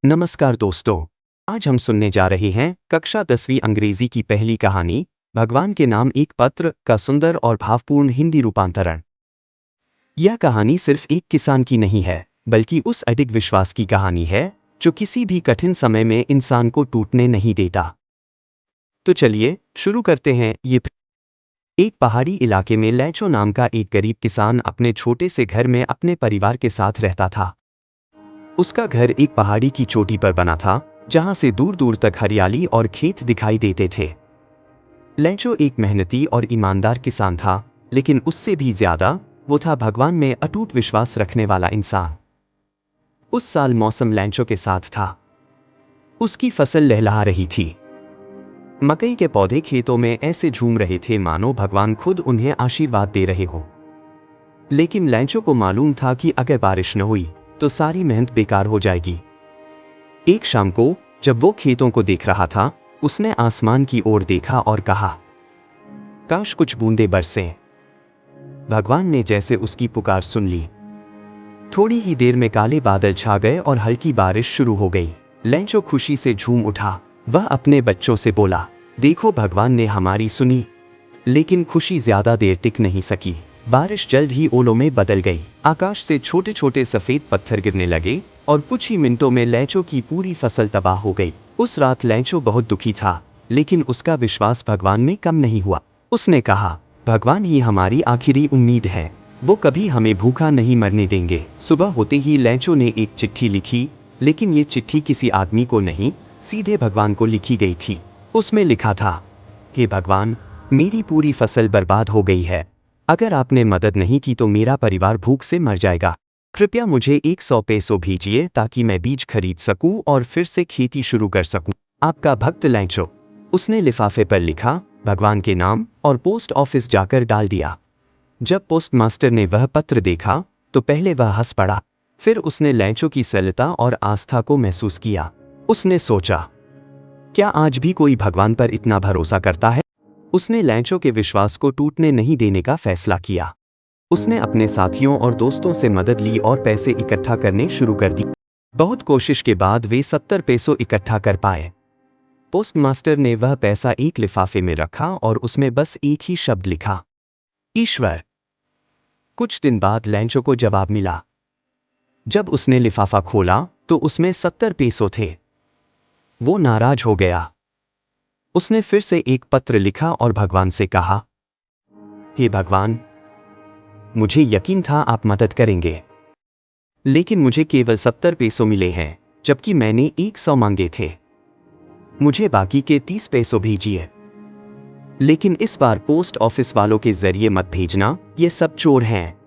नमस्कार दोस्तों। आज हम सुनने जा रहे हैं कक्षा 10वीं अंग्रेजी की पहली कहानी भगवान के नाम एक पत्र का सुंदर और भावपूर्ण हिंदी रूपांतरण। यह कहानी सिर्फ एक किसान की नहीं है, बल्कि उस अडिग विश्वास की कहानी है जो किसी भी कठिन समय में इंसान को टूटने नहीं देता। तो चलिए शुरू करते हैं। एक पहाड़ी इलाके में लैचो नाम का एक गरीब किसान अपने छोटे से घर में अपने परिवार के साथ रहता था। उसका घर एक पहाड़ी की चोटी पर बना था, जहां से दूर दूर तक हरियाली और खेत दिखाई देते थे। लैंचो एक मेहनती और ईमानदार किसान था, लेकिन उससे भी ज्यादा वो था भगवान में अटूट विश्वास रखने वाला इंसान। उस साल मौसम लैंचो के साथ था। उसकी फसल लहलहा रही थी। मकई के पौधे खेतों में ऐसे झूम रहे थे मानो भगवान खुद उन्हें आशीर्वाद दे रहे हो। लेकिन लैंचो को मालूम था कि अगर बारिश न हुई तो सारी मेहनत बेकार हो जाएगी। एक शाम को जब वो खेतों को देख रहा था, उसने आसमान की ओर देखा और कहा, काश कुछ बूंदें बरसें। भगवान ने जैसे उसकी पुकार सुन ली। थोड़ी ही देर में काले बादल छा गए और हल्की बारिश शुरू हो गई। लैंचो खुशी से झूम उठा। वह अपने बच्चों से बोला, देखो भगवान ने हमारी सुनी। लेकिन खुशी ज्यादा देर टिक नहीं सकी। बारिश जल्द ही ओलों में बदल गई। आकाश से छोटे छोटे सफेद पत्थर गिरने लगे और कुछ ही मिनटों में लैंचो की पूरी फसल तबाह हो गई। उस रात लैंचो बहुत दुखी था, लेकिन उसका विश्वास भगवान में कम नहीं हुआ। उसने कहा, भगवान ही हमारी आखिरी उम्मीद है। वो कभी हमें भूखा नहीं मरने देंगे। सुबह होते ही लैंचो ने एक चिट्ठी लिखी, लेकिन ये चिट्ठी किसी आदमी को नहीं, सीधे भगवान को लिखी गई थी। उसमें लिखा था, हे भगवान, मेरी पूरी फसल बर्बाद हो गई है। अगर आपने मदद नहीं की तो मेरा परिवार भूख से मर जाएगा। कृपया मुझे 100 पैसों भेजिए ताकि मैं बीज खरीद सकूं और फिर से खेती शुरू कर सकूं। आपका भक्त लैंचो। उसने लिफाफे पर लिखा, भगवान के नाम, और पोस्ट ऑफिस जाकर डाल दिया। जब पोस्ट मास्टर ने वह पत्र देखा तो पहले वह हंस पड़ा। फिर उसने लैंचो की सरलता और आस्था को महसूस किया। उसने सोचा, क्या आज भी कोई भगवान पर इतना भरोसा करता है? उसने लैंचो के विश्वास को टूटने नहीं देने का फैसला किया। उसने अपने साथियों और दोस्तों से मदद ली और पैसे इकट्ठा करने शुरू कर दी। बहुत कोशिश के बाद वे 70 पैसों इकट्ठा कर पाए। पोस्टमास्टर ने वह पैसा एक लिफाफे में रखा और उसमें बस एक ही शब्द लिखा, ईश्वर। कुछ दिन बाद लैंचो को जवाब मिला। जब उसने लिफाफा खोला तो उसमें 70 पैसों थे। वो नाराज हो गया। उसने फिर से एक पत्र लिखा और भगवान से कहा, हे भगवान, मुझे यकीन था आप मदद करेंगे, लेकिन मुझे केवल 70 पैसों मिले हैं, जबकि मैंने 100 मांगे थे। मुझे बाकी के 30 पैसों भेजिए। लेकिन इस बार पोस्ट ऑफिस वालों के जरिए मत भेजना, ये सब चोर हैं।